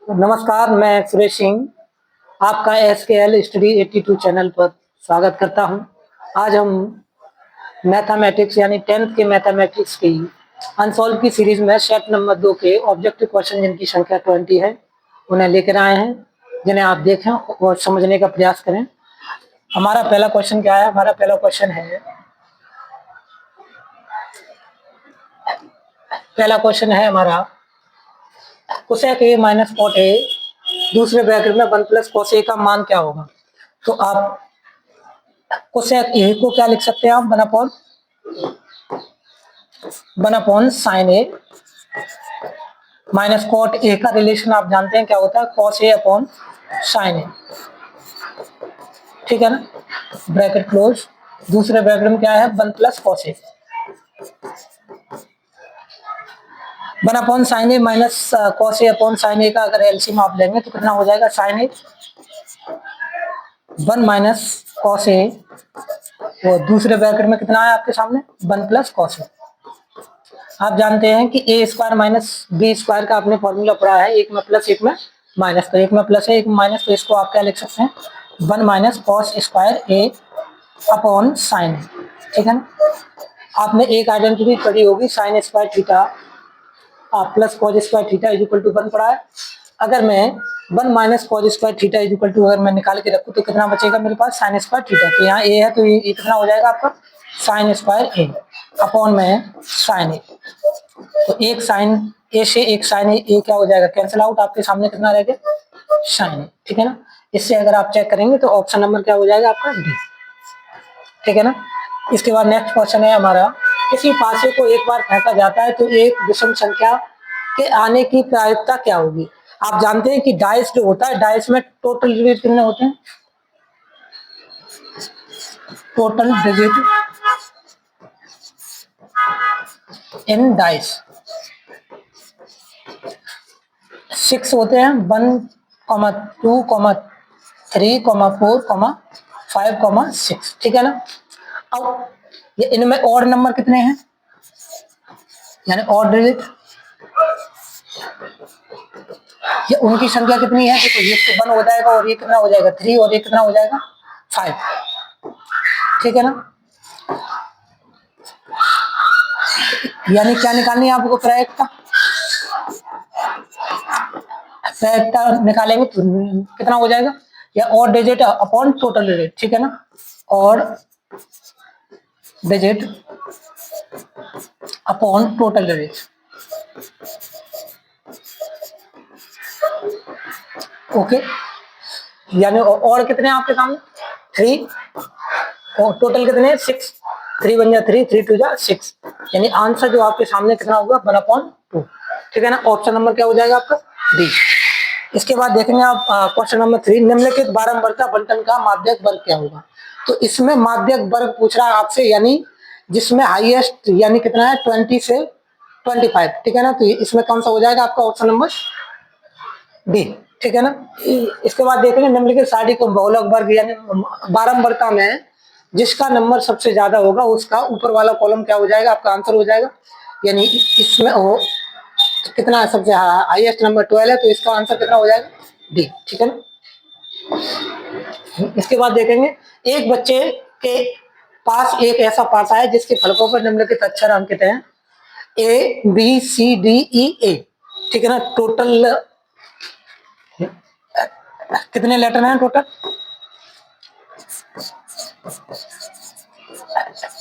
नमस्कार, मैं सुरेश सिंह आपका SKL स्टडी 82 चैनल पर स्वागत करता हूं। आज हम मैथमेटिक्स यानी 10th के मैथमेटिक्स की अनसॉल्व की सीरीज में सेट नंबर 2 के ऑब्जेक्टिव क्वेश्चन जिनकी संख्या 20 है उन्हें लेकर आए हैं, जिन्हें आप देखें और समझने का प्रयास करें। हमारा पहला क्वेश्चन क्या है? हमारा पहला क्वेश्चन है हमारा cosec A minus cot A दूसरे ब्रैकेट में 1 प्लस कॉस ए का मान क्या होगा? तो आप कोसेक ए को क्या लिख सकते हैं? आप one upon sine A minus cot A का रिलेशन आप जानते हैं क्या होता है? Cos A upon sine A, ठीक है ना। Bracket close. दूसरे ब्रैकेट में क्या है? 1 plus cos A, 1 upon sine A minus cos A upon sine ए का अगर एलसीएम आप लेंगे तो कितना हो जाएगा? Sign A 1 minus cos A, और दूसरे ब्रैकेट में कितना है आपके सामने? 1 प्लस कॉस ए। आप जानते हैं कि ए स्क्वायर माइनस बी स्क्वायर का आपने फॉर्मूला पढ़ा है, एक में प्लस एक में माइनस, तो एक में प्लस है एक में माइनस, तो इसको आप क्या लिख सकते हैं? 1 minus cos square A upon sine A, ठीक है ना। आपने एक आइडेंटिटी पढ़ी होगी, sine square theta plus cos square theta is equal to 1 पढ़ा है। अगर मैं 1 minus cos square theta is equal to अगर मैं निकाल के रखूँ तो कितना बचेगा मेरे पास? Sign square theta. तो यहाँ ए है तो ये कितना हो जाएगा आपका? साइन स्क्वायर ए अपॉन में साइन ए। तो एक साइन ए से एक साइन ए क्या हो जाएगा? Cancel out. आपके सामने कितना रह गया? साइन ए, ठीक है ना। इससे अगर आप चेक करेंगे तो ऑप्शन नंबर क्या हो जाएगा आपका? डी, ठीक है ना। इसके बाद नेक्स्ट क्वेश्चन है हमारा, किसी पासे को एक बार फेंका जाता है तो एक विषम संख्या के आने की प्रायिकता क्या होगी? आप जानते हैं कि डाइस जो होता है, डाइस में टोटल डिजिट कितने होते हैं? टोटल डिजिट इन डाइस 6 होते हैं, 1, 2, 3, 4, 5, 6, ठीक है ना। अब ये इनमें ऑड नंबर कितने हैं, यानी ऑड डिजिट, ये उनकी संख्या कितनी है? देखो ये तो 1 हो जाएगा और ये कितना हो जाएगा? 3, और ये कितना हो जाएगा? 5, ठीक है ना। यानी क्या निकालनी है आपको? प्रायिकता निकालेंगे तो कितना हो जाएगा? या odd digit upon total digit, ठीक है ना। Odd digit upon total digit, okay. यानी और कितने हैं आपके सामने? 3, और टोटल कितने हैं? 6। 3 1 जा 3, 3 2 जा 6, यानी आंसर जो आपके सामने कितना होगा? 1/2, ठीक है ना। ऑप्शन नंबर क्या हो जाएगा आपका? डी। इसके बाद देखेंगे आप क्वेश्चन नंबर 3, निम्नलिखित बारंबारता बंटन का माध्यक वर्ग क्या होगा? तो इसमें माध्यक वर्ग पूछ रहा है आपसे, यानी जिसमें हाईएस्ट यानी कितना है? 20 से 25, ठीक है ना। तो इसमें कौन सा हो जाएगा आपका? ऑप्शन नंबर डी, ठीक है ना। इसके बाद देखेंगे निम्नलिखित सारणी को बहुलक वर्ग यानी बारंबारता में जिसका नंबर सबसे ज्यादा होगा उसका ऊपर वाला कॉलम क्या हो जाएगा? आपका आंसर हो जाएगा। यानी इसमें वो कितना है? सबसे हाईएस्ट नंबर 12 है, तो इसका आंसर कितना हो जाएगा? डी, ठीक है ना। इसके बाद देखेंगे एक बच्चे के पास एक ऐसा पासा है जिसके फलकों पर निम्नलिखित अक्षर अंकित हैं, A B C D E ए, ठीक है ना। टोटल कितने लेटर हैं?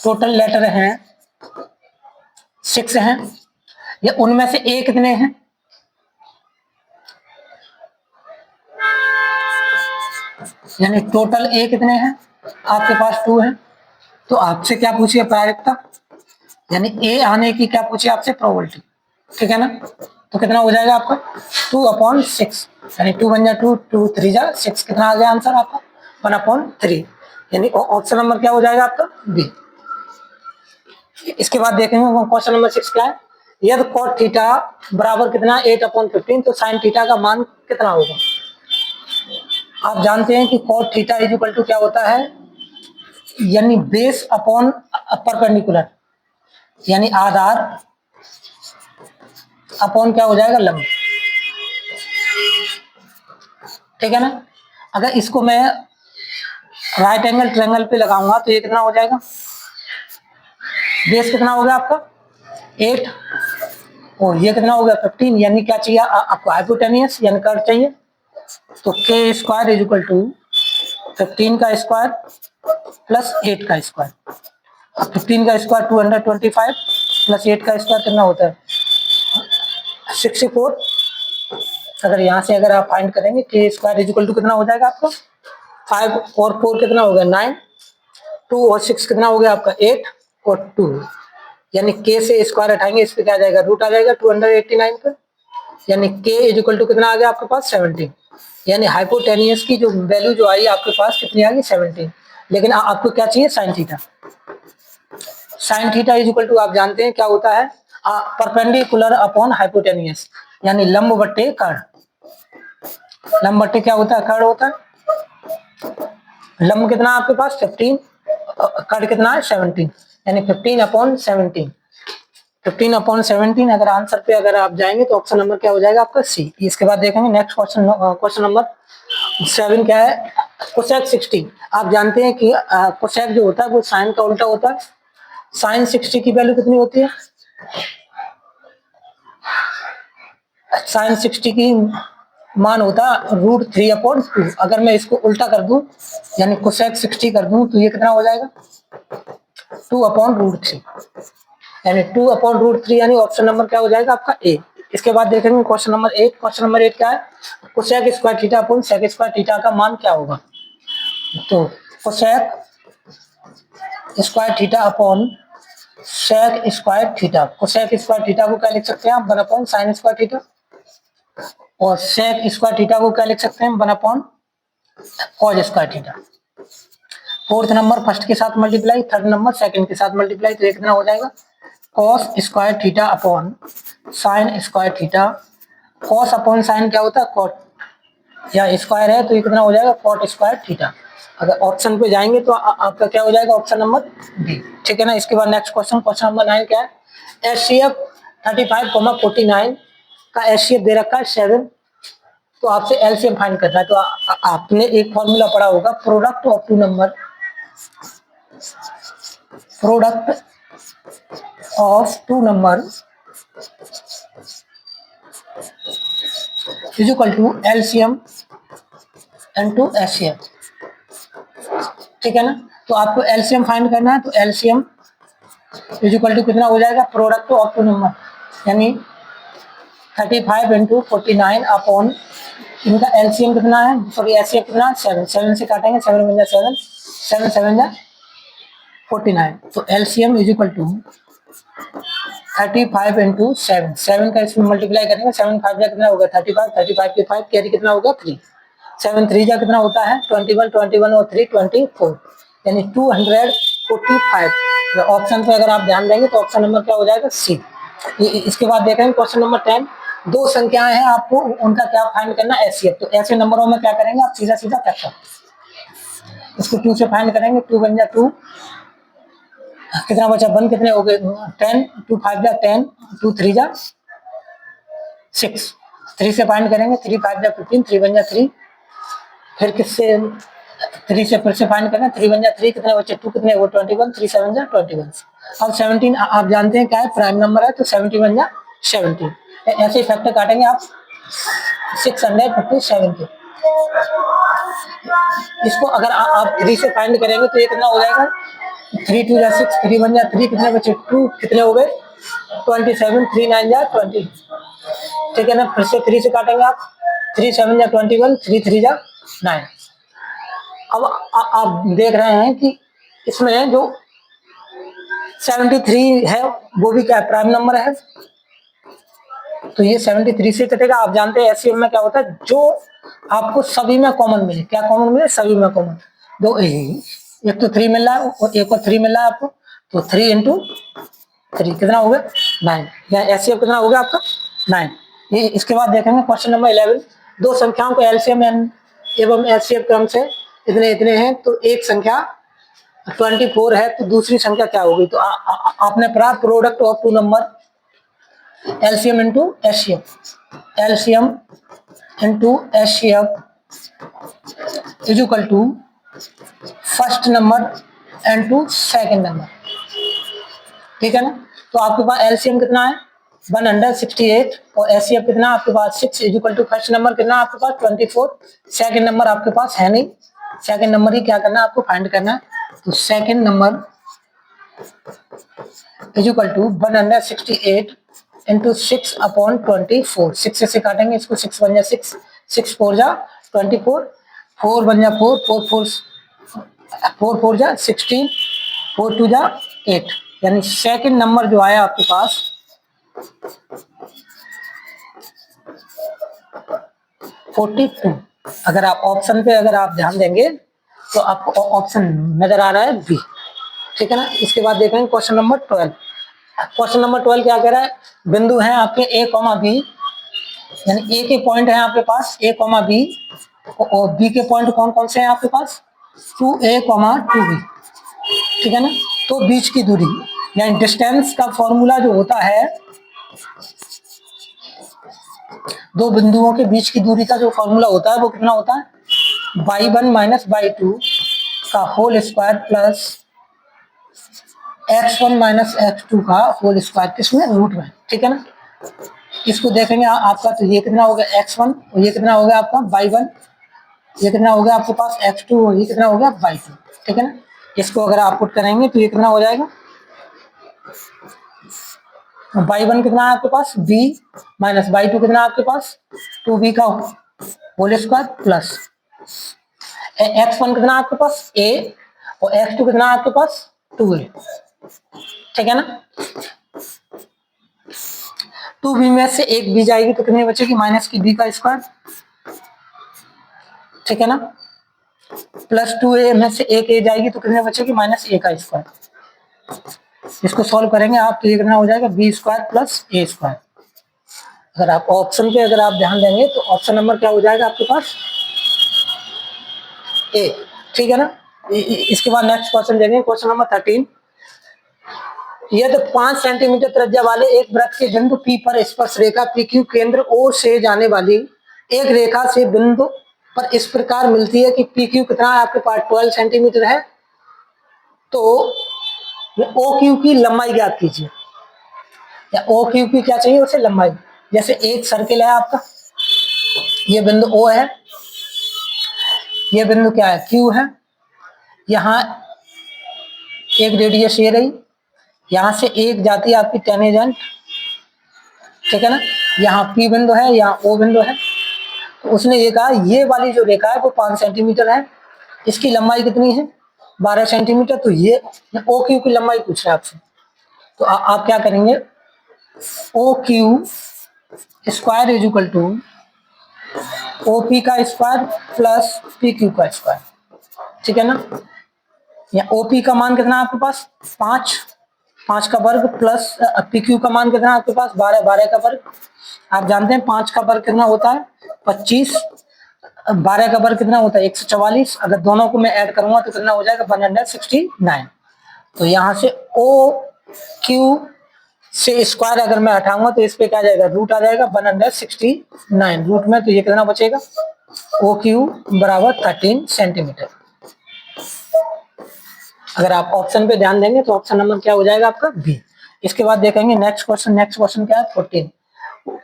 टोटल लेटर हैं 6 हैं। या उनमें से ए कितने हैं? यानी टोटल ए कितने हैं? आपके पास 2 हैं। तो आपसे क्या पूछिए? प्रायिकता, यानी ए आने की क्या पूछिए आपसे? प्रोबेबिलिटी, ठीक है ना। तो कितना हो जाएगा आपका? 2/6, यानी 2 1 जा 2, 2 3 जा 6, कितना आ गया आंसर आपका? 1/3, यानी ऑप्शन नंबर क्या हो जाएगा आपका? बी। इसके बाद देखेंगे क्वेश्चन नंबर 6 क्या है, यदि कॉट थीटा बराबर कितना? 8/15, तो साइन थीटा का मान कितना होगा? आप जानते हैं कि cot theta is equal to क्या होता है? यानी बेस अपॉन परपेंडिकुलर, यानी आधार अपॉन क्या हो जाएगा? लंब, ठीक है ना। अगर इसको मैं राइट एंगल ट्रायंगल पे लगाऊंगा तो ये कितना हो जाएगा, बेस कितना हो गया आपका 8 और ये कितना हो गया 15, यानी क्या चाहिए आपको हाइपोटेनियस यानी कर्व चाहिए। तो के स्क्वायर इज इक्वल टू 15 का स्क्वायर प्लस 8 का स्क्वायर। अब 15 का स्क्वायर 225 प्लस 8 का स्क्वायर कितना होता है 64। अगर यहाँ से अगर आप फाइंड करेंगे के स्क्वायर इज इक्वल टू कितना हो जाएगा आपको 5 और 4 कितना हो गया 9, 2 और 6 कितना हो गया आपका 8 और 2, यानी के से स्क्वायर हटाएंगे इस पे क्या आ जाएगा रूट आ जाएगा 289 पे, यानी के इज इक्वल टू कितना आ गया आपके पास 17। यानी हाइपोटेनियस की जो वैल्यू जो आई आपके पास कितनी आ गई 17। लेकिन आपको क्या चाहिए sine theta. Sine theta is equal to आप जानते हैं क्या होता है परपेंडिकुलर अपॉन हाइपोटेनियस, यानी लंब बट्टे कर्ण। लंब बट्टे क्या होता है कर्ण होता है। लंब कितना आपके पास 15, कर्ण कितना है 17, यानी 15/17। 15/17 अगर आंसर पे अगर आप जाएंगे तो ऑप्शन नंबर क्या हो जाएगा आपका सी। इसके बाद देखेंगे नेक्स्ट क्वेश्चन, क्वेश्चन नंबर 7 क्या है कोसेक 60। आप जानते हैं कि कोसेक जो होता है वो साइन का उल्टा होता है। साइन 60 की वैल्यू कितनी होती है, साइन 60 की मान होता है √3/2। अगर मैं इसको उल्टा कर दूं यानी कोसेक 60 कर दूं तो ये कितना हो जाएगा 2/√3, यानी 2/√3, यानी ऑप्शन नंबर क्या हो जाएगा आपका ए। इसके बाद देखेंगे क्वेश्चन नंबर 8। क्वेश्चन नंबर 8 क्या है cosec square theta upon sec square theta का मान क्या होगा। तो cosec square theta upon sec square theta, cosec square theta को क्या लिख सकते हैं आप 1/sin स्क्वायर थीटा, और सेक स्क्वायर थीटा को क्या लिख सकते हैं 1/cos square theta. Fourth number first के साथ मल्टीप्लाई, थर्ड नंबर सेकंड के साथ मल्टीप्लाई, तो ये कितना हो जाएगा cos square theta upon sine square theta. cos upon sine क्या होता है cot, या स्क्वायर है तो ये कितना हो जाएगा cot स्क्वायर थीटा। अगर ऑप्शन पे जाएंगे तो आपका क्या हो जाएगा ऑप्शन नंबर बी। ठीक है ना। इसके बाद नेक्स्ट क्वेश्चन, क्वेश्चन नंबर 9 क्या है HCF 35,49 का HCF दे रखा है 7, तो आपसे एलसीएम फाइंड करना है। तो आपने एक फॉर्मूला पढ़ा होगा product of two number, product of two number is equal to LCM into HCF. ठीक है ना। तो आपको एलसीएम फाइंड करना है, तो एलसीएम इज इक्वल टू कितना हो जाएगा प्रोडक्ट ऑफ टू नंबर, यानी 35 × 49 अपॉन इनका एलसीएम कितना है सॉरी एचसीएफ कितना 7, 7 से काटेंगे 7 बन जाए 7, 7 7 जा 49, तो एलसीएम इज इक्वल टू 35 × 7, 7 का इसमें मल्टीप्लाई करेंगे 7 5 जा कितना होगा 35, 35 के 5 कैरी कितना होगा 3, 7 3 जा कितना होता है 21, 21 और 3 24, यानी 245। ऑप्शन पे अगर आप ध्यान देंगे तो ऑप्शन नंबर क्या हो जाएगा सी। इसके बाद देखेंगे क्वेश्चन नंबर 10, दो संख्याएं हैं आपको उनका क्या फाइंड करना है एचसीएफ। तो ऐसे नंबरों में क्या करेंगे आप सीधा सीधा फैक्टर, इसको 2 से फाइंड करेंगे 2 बन जा 2, कितना बचा 1 कितने हो गए 10, 2 5 जा 10, 2 3 जा 6, 3 से फाइंड करेंगे 3 5 जा 15, 3 बन जा 3, फिर किससे 3 से फिर से फाइंड करना 3 बन जा 3, कितने बचे 2 कितने वो 21, 3 7 जा 21। अब 17 आप जानते हैं क्या है प्राइम नंबर है, तो 70 बन जा 17, ऐसे फैक्टर काटेंगे आप 657 के। इसको अगर आप 3 से फाइंड करेंगे तो ये कितना हो जाएगा 3 2 जा 6, 3 बन जा 3, कितने बचे 2 कितने हो गए 27, 3 9 जा 20। ठीक है ना। फिर से 3 से काटेंगे आप 3 7 जा 21, 3 3 जा 9। अब आप देख रहे हैं कि इसमें जो 73 है वो भी क्या प्राइम नंबर है, तो ये 73 से कटेगा। आप जानते हैं एचसीएफ में क्या होता है जो आपको सभी में कॉमन मिले, क्या कॉमन मिले सभी में कॉमन, दो एक तो 3 मिल रहा है और एक और 3 मिल रहा है आपको, तो 3 × 3 कितना हो गया 9, या एचसीएफ कितना हो गया आपका 9। ये इसके बाद देखेंगे क्वेश्चन नंबर 11, दो संख्याओं को एलसीएम एवं एचसीएफ क्रम से इतने इतने हैं, तो एक संख्या 24 है तो दूसरी संख्या क्या होगी। तो आपने पढ़ा product of two number LCM into HCF, LCM into HCF is equal to first number into second number, ठीक है ना। तो आपके पास एलसीएम कितना है 168 और एचसीएफ कितना आपके पास 6 is equal to first number कितना आपके पास 24, सेकंड नंबर आपके पास है नहीं, सेकंड नंबर ही क्या करना है आपको फाइंड करना है। तो second number is equal to 168 into 6 upon 24, 6 से काटेंगे इसको, 6 बन जा 6, 6 4 जा 24, 4 बन जा 4, 4 4 जा 16, 4 2 जा 8, यानी सेकंड नंबर जो आया आपके पास 42। अगर आप ऑप्शन पे अगर आप ध्यान देंगे तो आपको ऑप्शन नजर आ रहा है बी, ठीक है ना। इसके बाद देखेंगे क्वेश्चन नंबर 12। क्वेश्चन नंबर 12 क्या कह रहा है, बिंदु है आपके ए कॉमा बी, यानी ए के पॉइंट है आपके पास ए कॉमा बी और बी के पॉइंट कौन कौन से हैं आपके पास 2a, 2b, ठीक है ना। तो बीच की दूरी यानी डिस्टेंस का फॉर्मूला जो होता है, दो बिंदुओं के बीच की दूरी का जो फॉर्मूला होता है वो कितना होता है y1 माइनस y2 का whole square plus x1 minus x2 का होल स्क्वायर, किसमें रूट में, ठीक है ना। इसको देखेंगे आपका, तो ये कितना हो गया x1 और ये कितना हो गया आपका y1, ये कितना हो गया आपके पास x2 और ये कितना हो गया y2, ठीक है ना। इसको अगर आप पुट करेंगे तो ये कितना हो जाएगा, y1 कितना है आपके पास b माइनस y2 कितना आपके पास 2b का होल स्क्वायर प्लस x1 कितना आपके पास a और x2 कितना आपके पास 2a, ठीक है ना। 2b में से एक b जाएगी तो कितनी बचेगी माइनस की b का स्क्वायर, ठीक है ना, प्लस 2a में से एक a जाएगी तो कितनी बचेगी माइनस a का स्क्वायर। इसको सॉल्व करेंगे आप तो ये कितना हो जाएगा b square plus a square. अगर आप ऑप्शन पे अगर आप ध्यान देंगे तो ऑप्शन नंबर क्या हो जाएगा आपके पास a, ठीक है ना। इसके बाद नेक्स्ट क्वेश्चन देखेंगे क्वेश्चन नंबर 13। यदि 5 सेंटीमीटर त्रिज्या वाले एक वृत्त के बिंदु P पर स्पर्श रेखा PQ केंद्र O से जाने वाली एक रेखा से बिंदु पर इस प्रकार मिलती है कि PQ कितना है आपके पास 12 सेंटीमीटर है, तो OQ की लंबाई ज्ञात कीजिए, या OQ की क्या चाहिए उसे लंबाई। जैसे एक सर्किल है आपका, ये बिंदु O है, ये बिंदु क्या है Q है, यहाँ एक रेडियस ये रही, यहाँ से एक जाती है आपकी टेंजेंट, ठीक है ना, यहाँ P बिंदु है, यहाँ O बिंदु है। तो उसने ये कहा ये वाली जो रेखा है वो 5 सेंटीमीटर है, इसकी लंबाई कितनी है 12 सेंटीमीटर, तो ये OQ की लंबाई पूछ रहा है आपसे। तो आप क्या करेंगे OQ square is equal to OP का स्क्वायर प्लस PQ का स्क्वायर, ठीक है ना। या OP का मान कितना आपके पास 5 का वर्ग प्लस PQ का मान कितना आपके पास 12 का वर्ग। आप जानते हैं 5 का वर्ग कितना होता है 25, 12 का वर्ग कितना होता है 144, अगर दोनों को मैं ऐड करूंगा तो कितना हो जाएगा 169। तो यहाँ से OQ से स्क्वायर अगर मैं हटाऊंगा तो इस पे क्या जाएगा रूट आ जाएगा 169 रूट में, तो ये कितना बचेगा OQ बराबर 13 सेंटीमीटर। अगर आप ऑप्शन पे ध्यान देंगे तो ऑप्शन नंबर क्या हो जाएगा आपका बी। इसके बाद देखेंगे नेक्स्ट क्वेश्चन क्या है 14।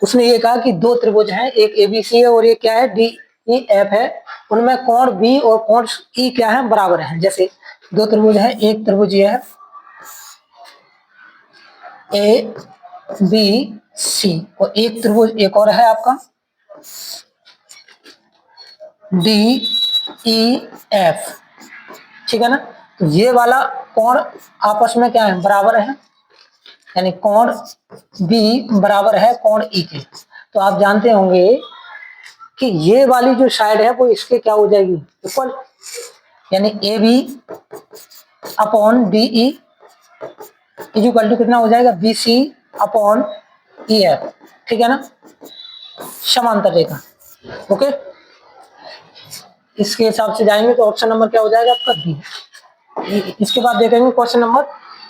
उसने ये कहा कि दो त्रिभुज हैं, एक ABC है और ये क्या है DEF है, उनमें कोण B और कोण E क्या है बराबर है। जैसे दो त्रिभुज है, एक त्रिभुज ये है ABC और एक त्रिभुज एक और है आपका DEF, ठीक है ना। तो ये वाला कोण आपस में क्या है बराबर है, यानी कोण B बराबर है कोण E के। तो आप जानते होंगे कि ये वाली जो साइड है वो इसके क्या हो जाएगी इक्वल, यानी AB upon DE is equal to कितना हो जाएगा BC अपॉन EF, ठीक है ना, समांतर रेखा। ओके, इसके हिसाब से जाएंगे तो ऑप्शन नंबर क्या हो जाएगा आपका बी। इसके बाद देखेंगे क्वेश्चन नंबर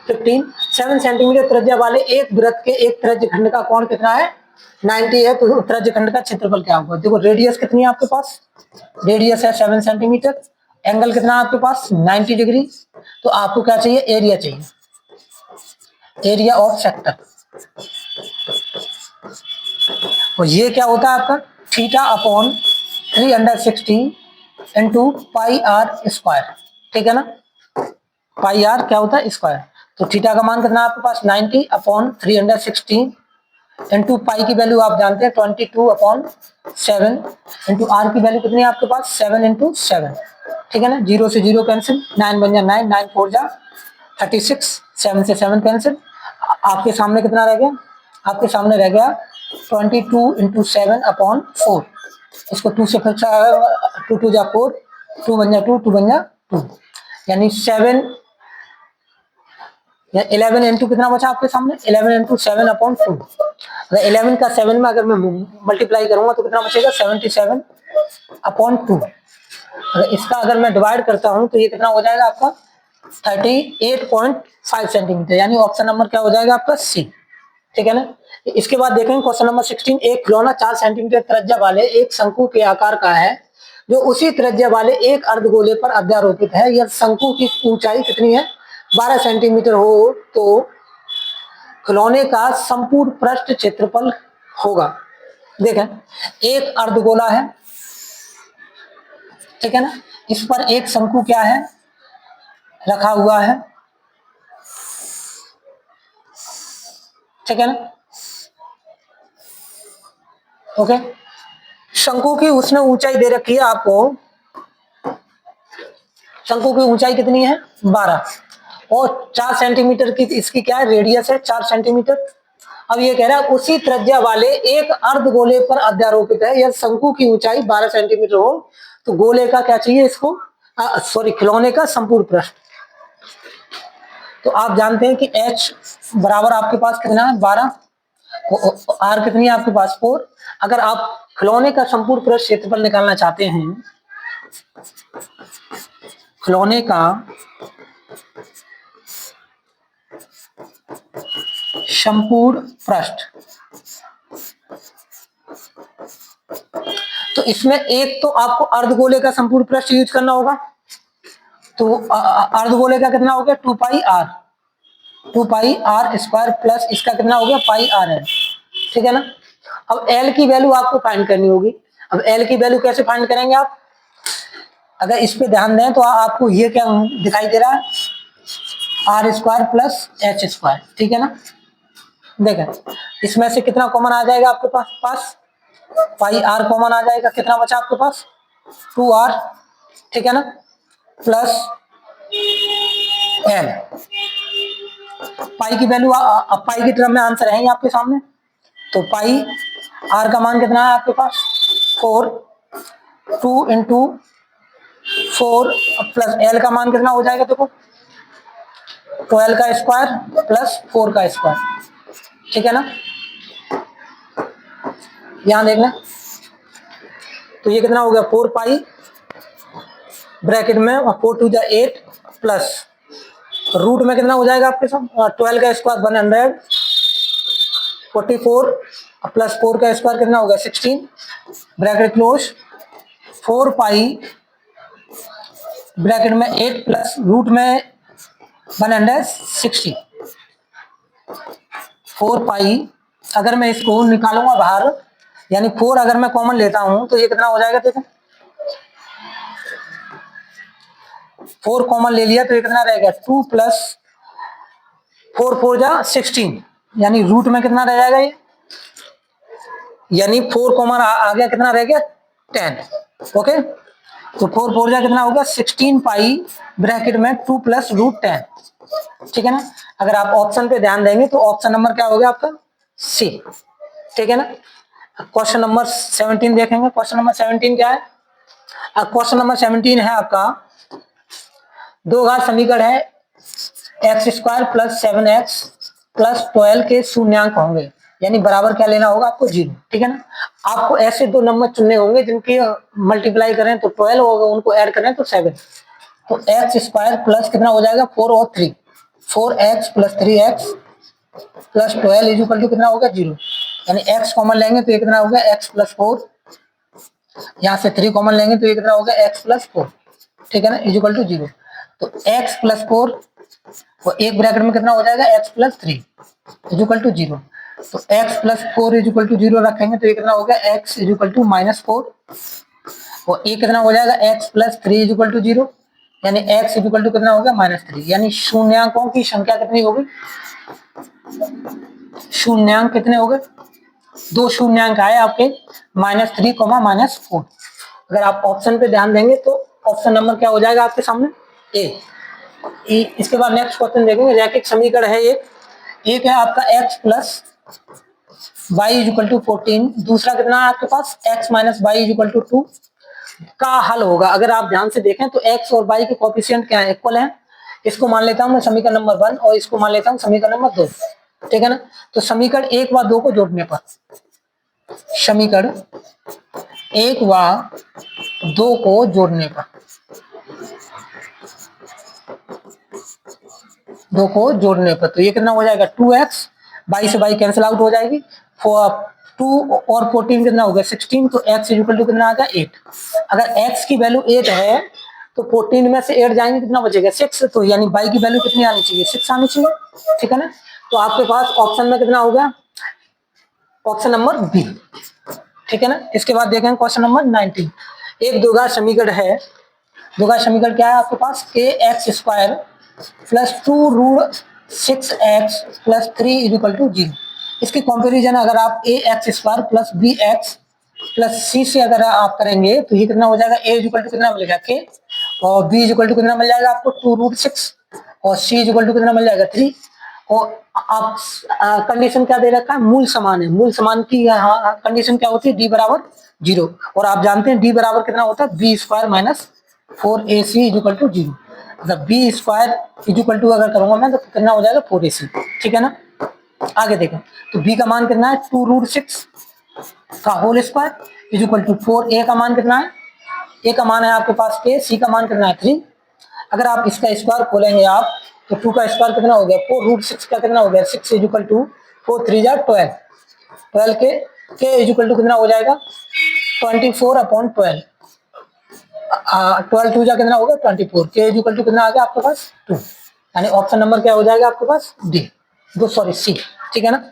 15। 7 सेंटीमीटर त्रिज्या वाले एक वृत्त के एक त्रिज्य खंड का कोण कितना है 90 है तो त्रिज्यखंड का क्षेत्रफल क्या होगा? देखो रेडियस कितनी है आपके पास, रेडियस है 7 सेंटीमीटर, एंगल कितना है आपके पास 90 डिग्री, तो आपको क्या चाहिए, एरिया चाहिए, एरिया ऑफ सेक्टर। और ये क्या होता है आपका theta upon 360 into pi R square, ठीक है ना, पाई आर क्या होता है स्क्वायर। तो थीटा का मान कितना है आपके पास 90 अपॉन 360 इंटू पाई की वैल्यू आप जानते हैं 22 अपॉन 7 इंटू आर की वैल्यू कितनी है आपके पास 7 इंटू 7, ठीक है ना, 0 से 0 कैंसिल, 9 बन जा 9, 9 4 जा 36, 7 से 7 कैंसिल, आपके सामने कितना रह गया, आपके सामने रह गया 22 इंटू 7 अपॉन 4, इसको 2 से फिर 2 2 जा 4, 2 बन जा 2, 2 बन जा 2, यानी 7 या 11 इंटू कितना बचा आपके सामने 11 इंटू 7 अपॉन 2, अगर 11 का 7 में अगर मैं मल्टीप्लाई करूंगा तो कितना बचेगा 77 अपॉन 2, इसका अगर मैं डिवाइड करता हूं तो ये कितना हो जाएगा आपका 38.5 सेंटीमीटर, यानी ऑप्शन नंबर क्या हो जाएगा आपका सी, ठीक है ना। इसके बाद देखेंगे क्वेश्चन नंबर 16, एक खिलौना 4 सेंटीमीटर त्रिज्या वाले एक शंकु के आकार का है जो उसी त्रिज्या वाले एक अर्धगोले पर अध्यारोपित है, यह शंकु की ऊंचाई कितनी है 12 सेंटीमीटर हो तो खिलौने का संपूर्ण पृष्ठ क्षेत्रफल होगा। देखें एक अर्धगोला है, ठीक है ना, इस पर एक शंकु क्या है रखा हुआ है, ठीक है ना, ओके। शंकु की उसने ऊंचाई दे रखी है आपको, शंकु की ऊंचाई कितनी है 12 और 4 सेंटीमीटर की इसकी क्या है रेडियस है 4 सेंटीमीटर। अब ये कह रहा है उसी त्रिज्या वाले एक अर्धगोले पर अध्यारोपित है, यह शंकु की ऊंचाई 12 सेंटीमीटर हो तो गोले का क्या चाहिए इसको, सॉरी खिलौने का संपूर्ण पृष्ठ। तो आप जानते हैं कि h बराबर आपके पास कितना है 12, r कितनी है आपके पास 4। अगर आप खिलौने का संपूर्ण पृष्ठ क्षेत्रफल निकालना चाहते हैं, खिलौने का संपूर्ण पृष्ठ, तो इसमें एक तो आपको अर्धगोले का संपूर्ण पृष्ठ यूज करना होगा, तो अर्धगोले का कितना हो गया 2 पाई आर स्क्वायर प्लस इसका कितना हो गया पाई आर है, ठीक है ना। अब एल की वैल्यू आपको फाइंड करनी होगी, अब एल की वैल्यू कैसे फाइंड करेंगे आप, अगर इस पे ध्यान दें तो आपको ये क्या दिखाई दे रहा है R square plus H square, ठीक है ना। देखें इसमें से कितना कॉमन आ जाएगा आपके पास पाई आर कॉमन आ जाएगा, कितना बचा आपके पास 2r, ठीक है ना, प्लस एल, पाई की वैल्यू पाई की टर्म में आंसर है आपके सामने, तो पाई आर का मान कितना है आपके पास 4, 2 इंटू 4 प्लस एल का मान कितना हो जाएगा देखो 12 का स्क्वायर प्लस 4 का स्क्वायर, ठीक है ना। यहां देखना तो ये कितना हो गया 4 पाई ब्रैकेट में और 4 2 जा 8 प्लस रूट में कितना हो जाएगा आपके साथ 12 का स्क्वायर 144 प्लस 4 का स्क्वायर कितना होगा 16 ब्रैकेट क्लोज 4 पाई ब्रैकेट में 8 प्लस रूट में 160 4 पाई, अगर मैं इसको निकालूंगा बाहर यानी 4 अगर मैं कॉमन लेता हूं तो ये कितना हो जाएगा देखो 4 कॉमन ले लिया तो ये कितना रहेगा 2 प्लस 4 4 जा 16, यानी रूट में कितना रह जाएगा ये, यानी 4 कॉमन आ गया कितना रह गया 10, ओके। तो 4 4 जा कितना होगा 16 पाई ब्रैकेट में 2 प्लस रूट 10, ठीक है ना। अगर आप ऑप्शन पे ध्यान देंगे तो ऑप्शन नंबर क्या हो गया आपका सी, ठीक है ना। क्वेश्चन नंबर 17 देखेंगे, क्वेश्चन नंबर 17 क्या है, क्वेश्चन नंबर 17 है आपका दो घात समीकरण है x square plus 7x plus 12 के शून्यांक होंगे, यानी बराबर क्या लेना होगा आपको 0, ठीक है ना। आपको ऐसे दो नंबर चुनने होंगे जिनकी मल्टीप्लाई करें तो 12 होगा, उनको ऐड करें तो 7, तो एक्स स्क्वायर प्लस कितना हो जाएगा 4 और 3 4x plus 3x plus 12 is equal to कितना होगा 0। यानी x कॉमन लेंगे तो ये कितना हो गया x प्लस 4, यहाँ से 3 कॉमन लेंगे तो ये कितना हो गया x प्लस 4, ठीक है ना, इक्वल टू 0। तो x प्लस 4 और एक ब्रैकेट में कितना हो जाएगा x प्लस 3 इक्वल टू 0। तो x प्लस 4 इक्वल टू 0 रखेंगे तो ये कितना हो गया x इक्वल टू -4 और ये कितना हो जाएगा x प्लस 3 इक्वल टू 0, यानी x इक्वल टू कितना हो गया -3। यानी शून्यांकों की संख्या कितनी होगी, शून्यांक कितने हो गए, 2 शून्यांक आए आपके -3, -4। अगर आप ऑप्शन पे ध्यान देंगे तो ऑप्शन नंबर क्या हो जाएगा आपके सामने ए। इसके बाद नेक्स्ट क्वेश्चन देखेंगे, रैखिक समीकरण है एक है आपका x plus Y equal to 14, दूसरा कितना है आपके पास x minus Y equal to 2 का हल होगा। अगर आप ध्यान से देखें तो x और y के कोएफिशिएंट क्या है, इक्वल है। इसको मान लेता हूं मैं समीकरण नंबर 1 और इसको मान लेता हूं समीकरण नंबर 2, ठीक है ना। तो समीकरण 1 व 2 को जोड़ने पर, समीकरण 1 व 2 को जोड़ने पर, 2 को जोड़ने पर तो ये कितना हो जाएगा 2x, बाई से बाई कैंसिल आउट हो जाएगी, 2 और 14 कितना हो गया 16, तो x इक्वल टू कितना आ गया 8। अगर x की वैल्यू 8 है तो 14 में से 8 जाएंगे कितना बचेगा 6, तो यानी y की वैल्यू कितनी आनी चाहिए 6 आनी चाहिए, ठीक है ना। तो आपके पास ऑप्शन में कितना हो गया, ऑप्शन नंबर बी, ठीक है ना। इसके बाद देखेंगे क्वेश्चन नंबर 19, एक द्विघात समीकरण है। द्विघात समीकरण क्या है आपके पास, ax² plus 2√6x plus 3 equal to 0। इसकी कंपैरिजन अगर आप ax² plus bx plus c से अगर आप करेंगे तो ये कितना हो जाएगा, a इक्वल टू कितना मिलेगा k और b इक्वल टू कितना मिल जाएगा आपको 2√6 और c इक्वल टू कितना मिल जाएगा 3। और आप कंडीशन क्या दे रखा है, मूल समान है। मूल समान की यहाँ कंडीशन क्या होती है, d बराबर 0, और आप जानते हैं d बराबर कितना होता है b² minus 4ac equal to 0। मतलब b² इक्वल टू अगर करूंगा मैं तो कितना हो जाएगा 4ac, ठीक है ना। आगे देखें तो b का मान कितना है 2√6 का whole square equal to 4, a का मान कितना है, a का मान है आपके पास k, c का मान कितना है 3। अगर आप इसका स्क्वायर खोलेंगे आप तो 2 का स्क्वायर कितना हो गया 4√6 का कितना हो गया 6 इक्वल टू 4 3 जा 12 के इक्वल टू कितना हो जाएगा 24/12, 12 2 जा कितना हो गया 24, के इक्वल टू कितना आ गया आपके पास 2। यानी ऑप्शन नंबर क्या हो जाएगा आपके पास डी, सी, ठीक है ना।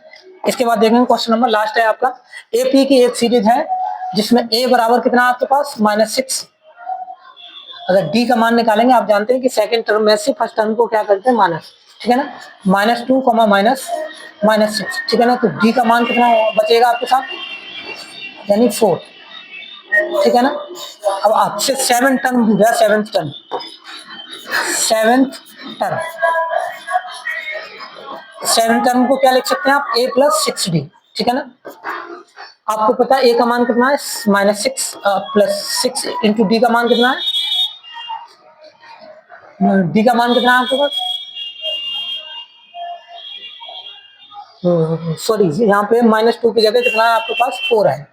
इसके बाद देखेंगे क्वेश्चन नंबर लास्ट है आपका, एपी की एक सीरीज है जिसमें a बराबर कितना आपके पास -6। अगर d का मान निकालेंगे, आप जानते हैं कि सेकंड टर्म में से फर्स्ट टर्म को क्या करते हैं माइनस, ठीक है ना, -2 -6, ठीक है ना। तो d का मान कितना बचेगा आपके साथ, यानी 4, ठीक है ना। अब आपसे 7 टर्म हो गया, 7th टर्म, 7th टर्म को क्या लिख सकते हैं आप a प्लस 6d, ठीक है ना। आपको पता है a का मान कितना है -6 प्लस 6 इंटू d का मान कितना है, d का मान कितना है आपके पास, सॉरी यहाँ पे -2 की जगह कितना है आपके पास 4 है,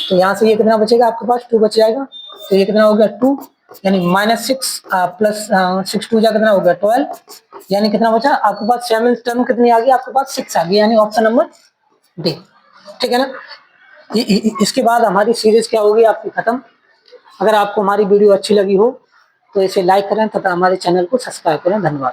तो यहाँ से ये कितना बचेगा आपके पास 2 बच जाएगा, तो ये कितना हो गया 2, यानी -6 प्लस 6 2 जा कितना हो गया 12, यानी कितना बचा आपके पास 7th टर्म कितनी आ गई आपके पास 6 आ गई, यानी ऑप्शन नंबर डी, ठीक है ना। इसके बाद हमारी सीरीज क्या होगी आपकी खत्म। अगर आपको हमारी वीडियो अच्छी लगी हो तो इसे लाइक करें तथा हमारे चैनल को सब्सक्राइब करें। धन्यवाद।